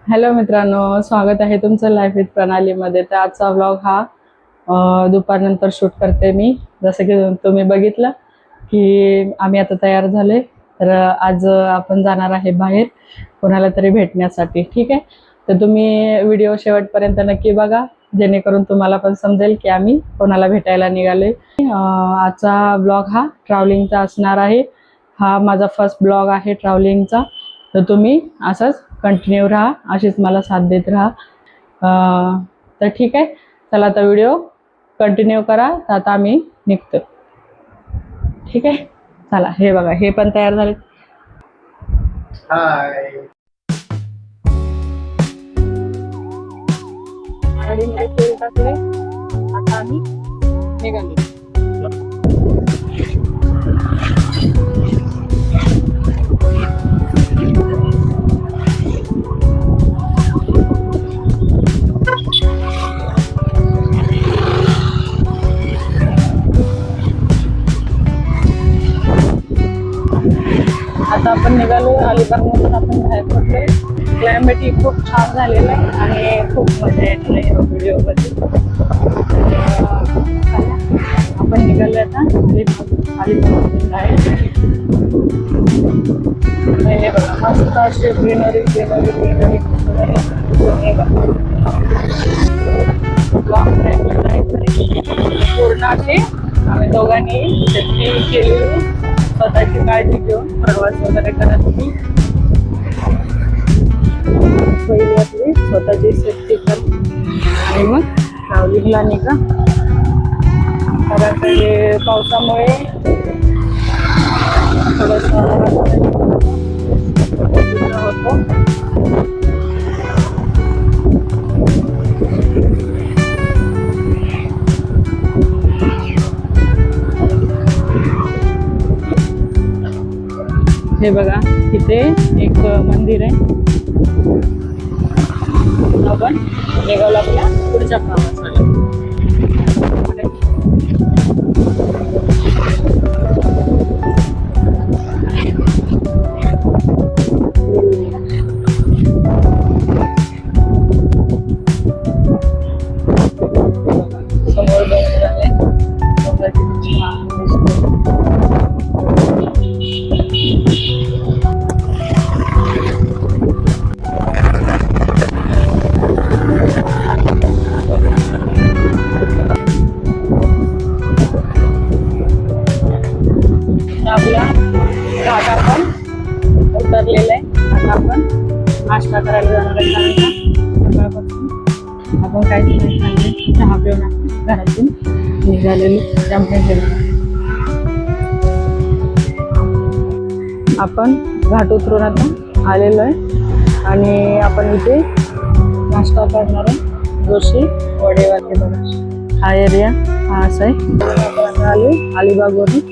Hello मित्रांनो, स्वागत आहे तुमचं लाईफ विथ प्रणालीमध्ये. तर आजचा व्लॉग हा दुपारनंतर शूट करते मी. जसं की तुम्ही बघितलं की आम्ही आता तयार झाले. तर आज आपण जाणार आहे बाहेर कोणाला तरी भेटण्यासाठी. ठीक आहे, तर तुम्ही व्हिडिओ शेवटपर्यंत नक्की बघा, जेणेकरून तुम्हाला पण समजेल की आम्ही कोणाला भेटायला निघाले. आजचा ब्लॉग हा ट्रॅव्हलिंगचा असणार आहे. हा माझा फर्स्ट ब्लॉग आहे ट्रॅव्हलिंगचा. तर तुम्ही असंच कंटिन्यू राहा, अशीच मला साथ देत राहा. तर ठीक आहे, चला आता व्हिडिओ कंटिन्यू करा. तर आता आम्ही निघतो. ठीक आहे, चला. हे बघा, हे पण तयार झाले. हाय. गाडीमध्ये तेल टाकले, आता आम्ही निघालो. आता आपण निघालो अलिबागमधून. आपण बाहेर पडलोय. क्लायमेट ही खूप छान झालेलं आहे आणि खूप मजा येते या व्हिडिओमध्ये. आपण निघालो आता अलिबागमधून बाहेर. हे बघा, मस्त असे ग्रीनरी ग्रीनरी ग्रीनरी. पूर्ण असे आम्ही दोघांनी सेफ्टी केली, स्वतःची काळजी घेऊन प्रवास वगैरे करत होती. पहिली आपली स्वतःची सेफ्टी कर आणि मग ट्रॅव्हलिंगला निघा. कारण ते पावसामुळे थोडंसं होतो. हे बघा, तिथे एक मंदिर आहे. आपण निघालो आपल्या पुढच्या कामासाठी. समोर डोंगर आहे. डोंगराची छान दिसते. आपला घाट आपण उतरलेला आहे. आता आपण नाश्ता करायला जाणार आहे. कारण सकाळपासून आपण काहीच नाही खाल्ले. चहा पिऊन आपण घरातून निघालेलो. त्यामुळे आपण घाट उतरून आता आलेलो आहे आणि आपण इथे नाश्ता करणार आहे. जोशी वडेवाले बघा, हा एरिया हा असा आहे. आपण आलो अलिबागवरून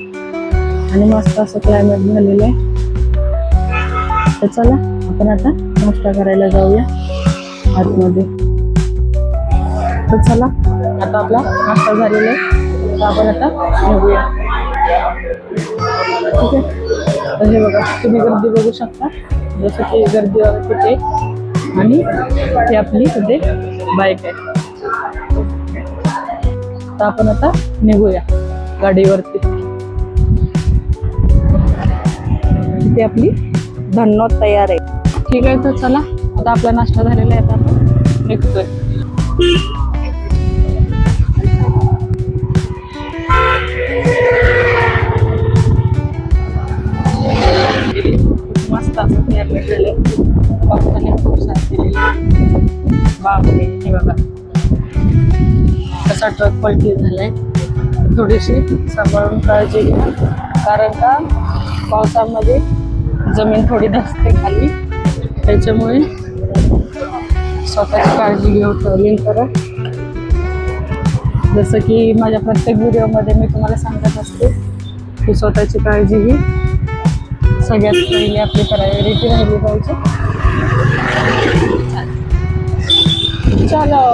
आणि मस्त असं क्लायमेट झालेलं आहे. तर चला आपण आता नाश्ता करायला जाऊया आतमध्ये. तर चला, आता आपला नाश्ता झालेला आहे. तर आपण आता निघूया. ठीक आहे, तर हे बघा, तुम्ही गर्दी बघू शकता. जसं की गर्दी तिथे आणि ही आपली तिथे बाईक आहे. तर आपण आता निघूया गाडीवरती. ती आपली धन्नोद तयार आहे. ठीक आहे, तर चला आता आपला नाश्ता झालेला आहे. आता आपण निघतोय. मस्त असं तयार केलेलं आहे. पावसाने खूप साथ दिलेली. बापरे, हे बघा कसा ट्रक पलटी झालाय. थोडीशी सांभाळून काळजी घ्या, कारण का पावसामध्ये जमीन थोडी धसते खाली. त्याच्यामुळे स्वतःची काळजी घेऊन ट्रॅव्हलिंग करा. जसं की माझ्या प्रत्येक व्हिडिओमध्ये मी तुम्हाला सांगत असते की स्वतःची काळजी ही सगळ्यात पहिली आपली प्रायोरिटी राहिली पाहिजे. चलो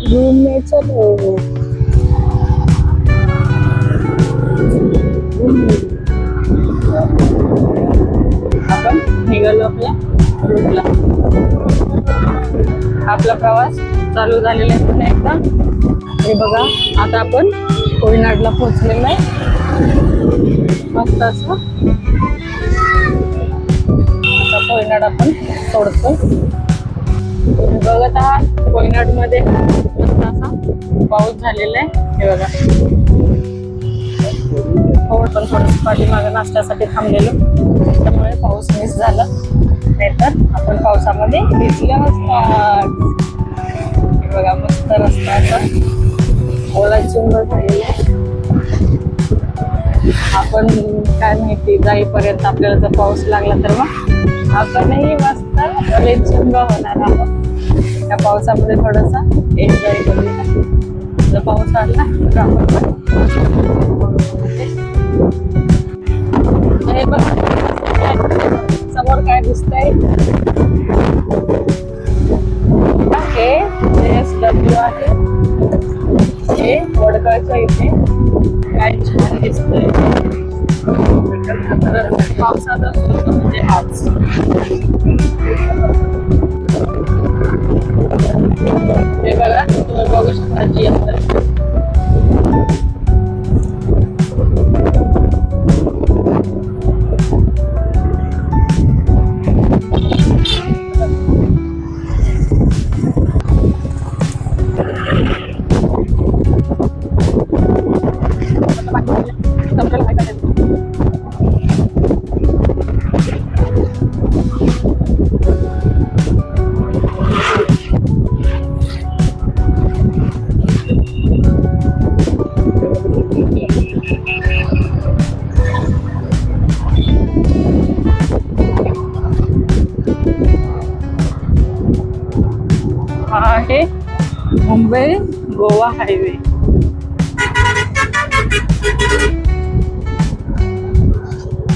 घूमने चलो. आपण निघालो आपल्या रूटला. आपला प्रवास चालू झालेला आहे पुन्हा एकदा. हे बघा आता आपण कोयनाडला पोहोचलेलो आहे. मस्त असं आता कोयनाड आपण सोडतो. तुम्ही बघत आहात कोयनाड मध्ये मस्त असा पाऊस झालेला आहे. हे बघा पण थोडंसं पाठीमागं नाश्त्यासाठी थांबलेलो त्यामुळे पाऊस मिस झाला, नाहीतर आपण पावसामध्ये भिजलो असतात. बघा मस्त रस्ता असा ओला चिंब झालेला आहे. आपण काय माहिती जाईपर्यंत आपल्याला जर पाऊस लागला तर मग आपणही मस्त ओले चिंब होणार आहोत. त्या पावसामध्ये थोडासा एन्जॉय करूया. जर पाऊस आला तर आपण हे बघा समोर काय दिसतंय, हे JSW आहे. हे वडगावच्या इथे काय छान दिसतंय. पावसाचा सुरू म्हणजे आज हे बघा तुम्ही बघू शकता JSW. हा आहे मुंबई गोवा हायवे.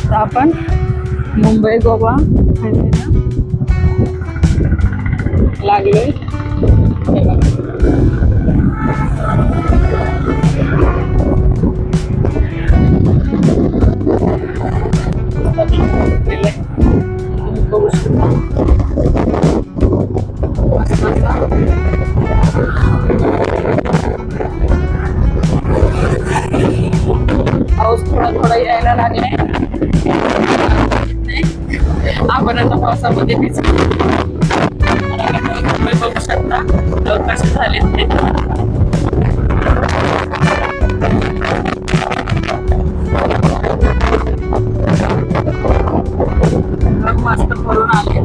तर आपण मुंबई गोवा हायवेला लागलोय. हे बघा बघू शकता. पाऊस थोडा थोडा यायला लागलाय. आपण आता पावसामध्ये भिजलो. बघू शकता लोक कसे झाले ते. मस्त भरून आले.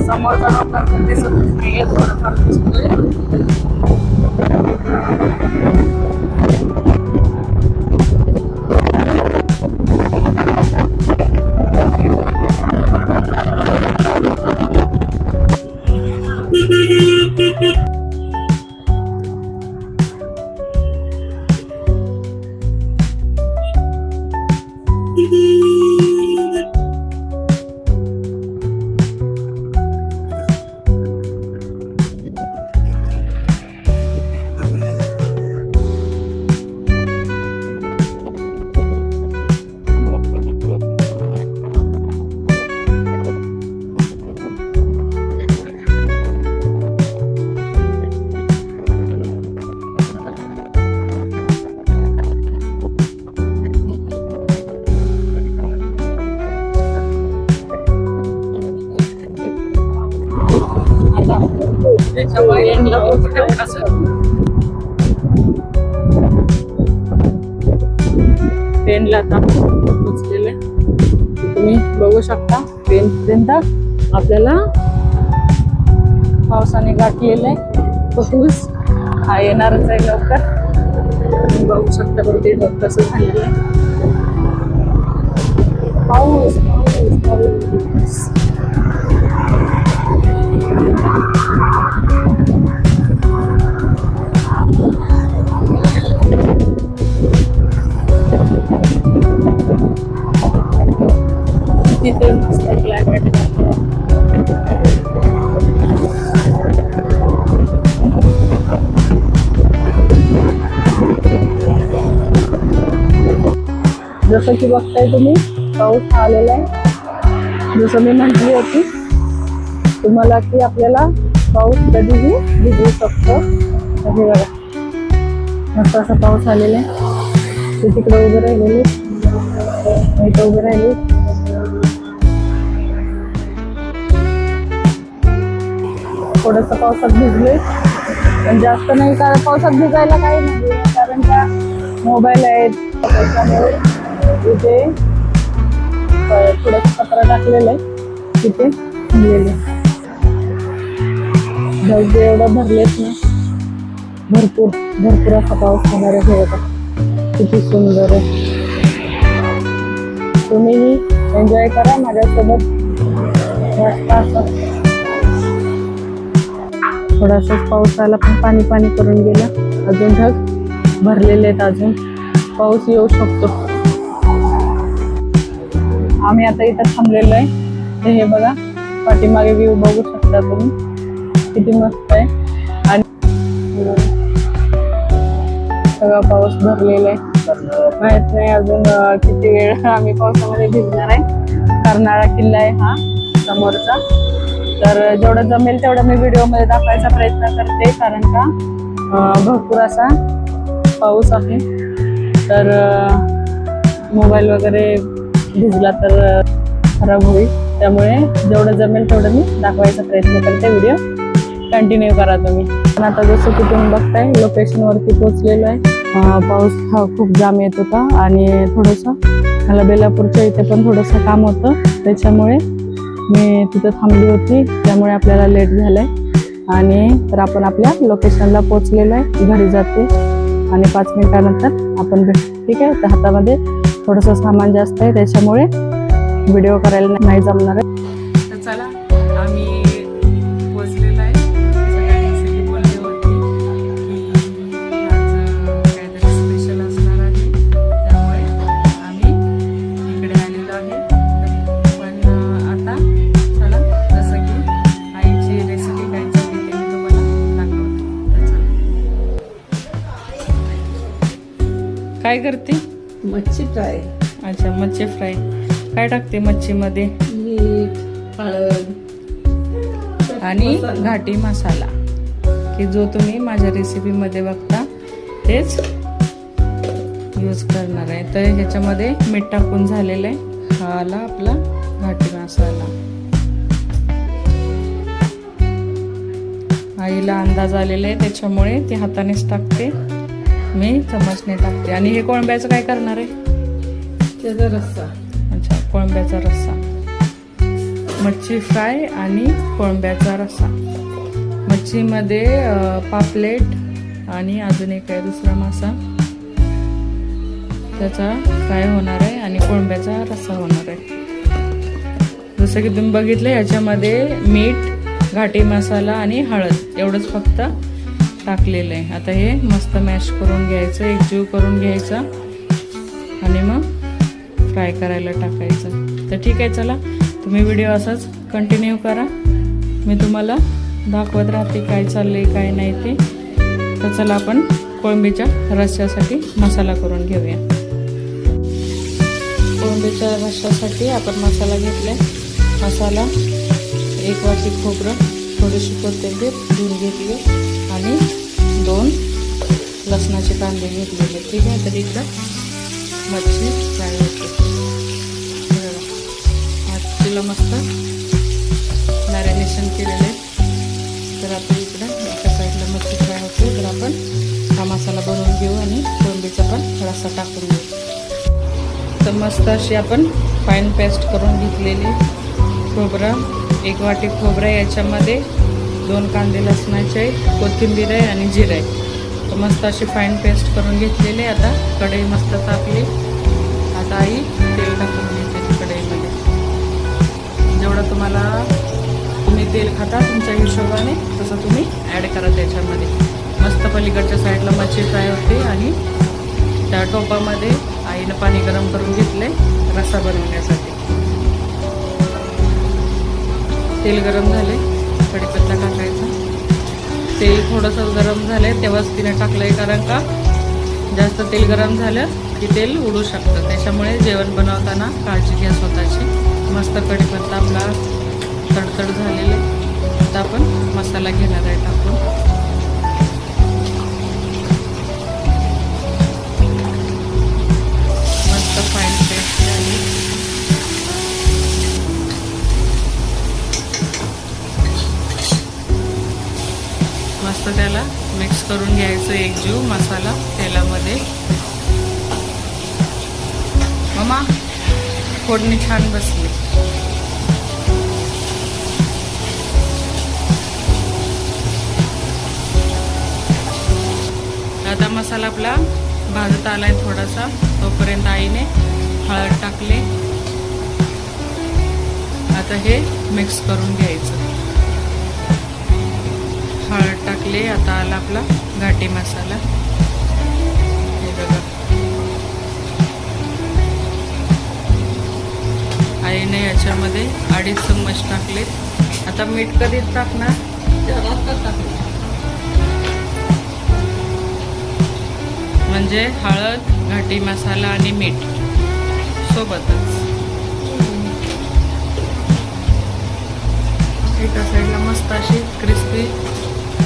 समोरचा लोकांना दिसत नाहीये, थोडंफार दिसतोय. ट्रेनला आता पोचलेले तुम्ही बघू शकता. ट्रेन पर्यंत आपल्याला पावसाने गाठलेला आहे. पाऊस हा येणारच आहे लवकर. तुम्ही बघू शकता वरती कसं झालेलं आहे. पाऊस पाऊस पाऊस. तिथे मस्त क्लायमेट. जसं की बघताय तुम्ही पाऊस आलेला आहे. जसं मी म्हटली होती तुम्हाला की आपल्याला पाऊस कधीही भिजवू शकतो. हे बघा मस्त असा पाऊस आलेला आहे. ते तिकडे उभे राहिलेले, इथं उभे राहिले. थोडस पावसात भिजले पण जास्त नाही, कारण पावसात भिजायला काही नाही, कारण त्या मोबाईल आहेत त्याच्यामुळे इथे थोडस कचरा टाकलेलं आहे तिथे भिजलेले. धबधबे एवढं भरलेत ना, भरपूर असा पाऊस होणार आहे होता. किती सुंदर आहे. तुम्हीही एन्जॉय करा माझ्यासोबत. मस्त असं थोडासाच पाऊस आला पण पाणी पाणी करून गेलं. अजून ढग भरलेले आहेत, अजून पाऊस येऊ शकतो. आम्ही आता इथं थांबलेलो आहे. तर हे बघा पाठीमागे व्ह्यू बघू शकता तुम्ही, किती मस्त आहे. आणि सगळा पाऊस भरलेला आहे. माहित नाही अजून किती वेळ आम्ही पावसामध्ये भिजणार आहे. कर्नाळा किल्ला आहे हा समोरचा. तर जेवढं जमेल तेवढं मी व्हिडिओमध्ये दाखवायचा प्रयत्न करते, कारण का भरपूर असा पाऊस आहे. तर मोबाईल वगैरे भिजला तर खराब होईल, त्यामुळे जेवढं जमेल तेवढं मी दाखवायचा प्रयत्न करते. व्हिडिओ कंटिन्यू करा तुम्ही. पण आता जसं की तुम्ही बघताय लोकेशनवरती पोहोचलेलो आहे. पाऊस हा खूप जाम येत होता आणि थोडंसं मला बेलापूरच्या इथे पण थोडंसं काम होतं, त्याच्यामुळे मी तिथं थांबली होती. त्यामुळे आपल्याला लेट झालंय. आणि तर आपण आपल्या लोकेशनला पोहोचलेलो आहे. घरी जाते आणि 5 मिनिटानंतर आपण भेटू. ठीक आहे. तर हातामध्ये थोडंसं सामान जास्त आहे, त्याच्यामुळे व्हिडिओ करायला नाही जमणार आहे. तर चला आम्ही पोहोचलेलो आहे. सगळ्यांनी बोलली होती की आज काहीतरी स्पेशल असणार आहे, त्यामुळे आम्ही इकडे आलेलो आहे. पण आता चला जसं की आईची रेसिपी काय चालली ते मी तुम्हाला दाखवते. काय करते? मच्छी फ्राय. अच्छा, मच्छी फ्राय. काय टाकते मच्छीमध्ये? मीठ, हळद आणि मसाला. घाटी मसाला, की जो तुम्ही माझ्या रेसिपीमध्ये बघता तेच यूज करणार आहे. तर ह्याच्यामध्ये मीठ टाकून झालेलं आहे. हा आला आपला घाटी मसाला. आईला अंदाज आलेला आहे, त्याच्यामुळे ती हातानेच टाकते, मी चमचने टाकते. आणि हे कोळंब्याचं काय करणार आहे? त्याचा रस्सा. अच्छा, कोळंब्याचा रस्सा. मच्छी फ्राय आणि कोळंब्याचा रस्सा. मच्छीमध्ये पापलेट आणि अजून एक आहे दुसरा मासा, त्याचा फ्राय होणार आहे आणि कोळंब्याचा रस्सा होणार आहे. जसं की तुम्ही बघितलं याच्यामध्ये मीठ, घाटी मसाला आणि हळद एवढंच फक्त टाकलेलं आहे. आता हे मस्त मॅश करून घ्यायचं, एकजीव करून घ्यायचा आणि मग फ्राय करायला टाकायचं. तर ठीक आहे, चला तुम्ही व्हिडिओ असाच कंटिन्यू करा. मी तुम्हाला दाखवत राहते काय चाललंय काय नाही ते. तर चला आपण कोळंबीच्या रस्स्यासाठी मसाला करून घेऊया. कोळंबीच्या रस्स्यासाठी आपण मसाला घेतला. मसाला 1 वाटी खोबरं, थोडीशी कोथिंबीर धुवून घेतली आणि 2 लसणाचे कांदे घेतलेले. ठीक आहे. तर इकडं मच्छी फ्राय होते. मच्छीला मस्त मॅरिनेशन केलेलं आहे. तर आपण इकडं एका साईडला मच्छी फ्राय होते, तर आपण हा मसाला बनवून घेऊ आणि कोळंबीचा पण रस्सा टाकून घेऊ. तर मस्त अशी आपण फाईन पेस्ट करून घेतलेली खोबरं, 1 वाटी खोबरं, याच्यामध्ये 2 कांदे लसणाचे, कोथिंबीर आहे आणि जिरं आहे. तर मस्त अशी फाईन पेस्ट करून घेतलेली. आता कढई मस्त तापली. आता आई तेल टाकून घेते कढईमध्ये. जेवढं तुम्ही तेल खाता तुमच्या हिशोबाने तसं तुम्ही ॲड करा त्याच्यामध्ये. मस्त पलीकडच्या साईडला मच्छी फ्राय होते आणि त्या टोपामध्ये आईनं पाणी गरम करून घेतले रस्सा बनवण्यासाठी. तेल गरम झाले, कढीपत्ता टाकायचा. तेल थोडंसं गरम झालं तेव्हाच तिने टाकलंय, कारण का जास्त तेल गरम झालं की तेल उडू शकतं. त्याच्यामुळे जेवण बनवताना काळजी घ्या स्वतःची. मस्त कढीपत्ता आपला तडतड झालेले. आता आपण मसाला घेणार आहे टाकून. मस्त फाईन पेस्ट झाली. मस्त त्याला मिक्स करून घ्यायचं एकजीव मसाला तेलामध्ये. मम्मा फोडणी छान बसली. आता मसाला आपला भाजत आलाय थोडासा, तोपर्यंत आईने हळद टाकले. आता हे मिक्स करून घ्यायचं. हळद टाकले. आता आला आपला घाटी मसाला. हे बघा आईने याच्यामध्ये 2.5 चम्मच टाकले. आता मीठ कधी टाकणार? म्हणजे हळद, घाटी मसाला आणि मीठ सोबतच. एका साईडला मस्त अशी क्रिस्पी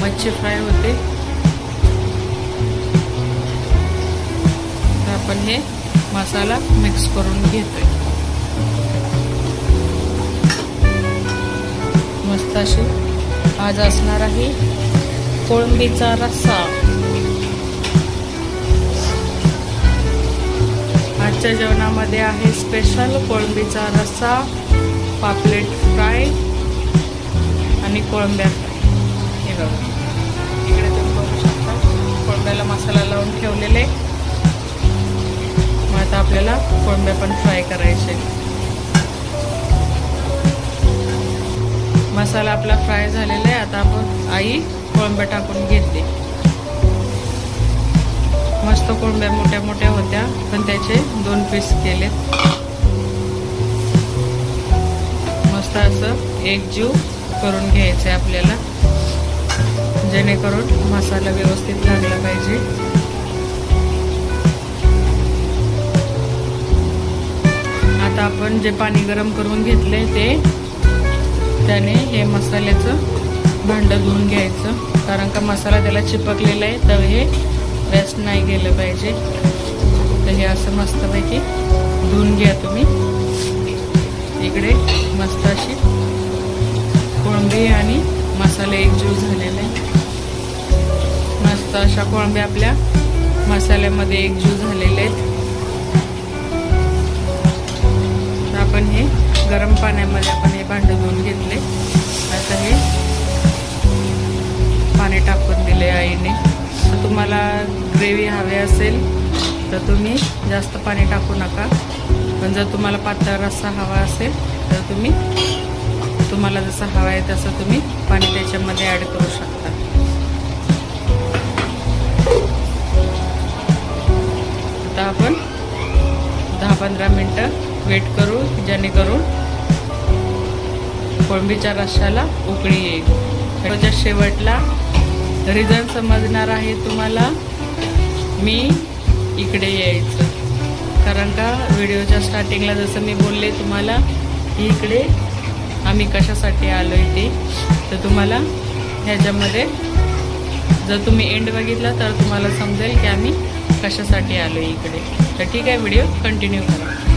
मच्छी फ्राय होते. तर आपण हे मसाला मिक्स करून घेतोय. मस्त अशी आज असणार आहे कोळंबीचा रस्सा. आजच्या जेवणामध्ये आहे स्पेशल कोळंबीचा रस्सा, पापलेट फ्राय आणि कोळंब्या फ्राय. हे बघा इकडे तुम्ही बघू शकता कोळंब्याला मसाला लावून ठेवलेले. मग आता आपल्याला कोळंब्या पण फ्राय करायचे. मसाला आपला फ्राय झालेला आहे. आता आपण आई कोळंब्या टाकून घेते. मस्त कोळंब्या मोठ्या मोठ्या होत्या, पण त्याचे 2 पीस केलेत. मस्त असं एकजीव करून घ्यायचं आहे आपल्याला, जेणेकरून मसाला व्यवस्थित लागला पाहिजे. आता आपण जे पाणी गरम करून घेतले त्याने हे मसाल्याचं भांडं धुवून घ्यायचं, कारण का मसाला त्याला चिपकलेला आहे, तर हे वेस्ट नाही गेलं पाहिजे. तर हे असं मस्तपैकी धुवून घ्या तुम्ही. इकडे मस्त अशी कोळंबी आणि मसाले एकजीव झालेले आहे. मस्त अशा कोळंब्या आपल्या मसाल्यामध्ये एकजीव झालेले आहेत. तर आपण हे गरम पाण्यामध्ये आपण हे भांडं धुवून घेतले. आता हे पाणी टाकून दिले आईने. तुम्हाला ग्रेव्ही हवी असेल तर तुम्ही जास्त पाणी टाकू नका, पण जर तुम्हाला पातळ रस्सा हवा असेल तर तुम्हाला जसं हवं आहे तसं तुम्ही पाणी त्याच्यामध्ये ॲड करू शकता. आता आपण 10-15 मिनटं वेट करू, जेणेकरून कोळंबीच्या रश्श्याला उकळी येईल. त्याच्या शेवटला रिझन समजणार आहे तुम्हाला. मी इकडे यायचं, कारण का व्हिडिओच्या स्टार्टिंगला जसं मी बोलले तुम्हाला की इकडे आम्ही कशासाठी आलो आहे ते, तर तुम्हाला ह्याच्यामध्ये जर तुम्ही एंड बघितला तर तुम्हाला समजेल की आम्ही कशासाठी आलो आहे इकडे. तर ठीक आहे, व्हिडिओ कंटिन्यू करा.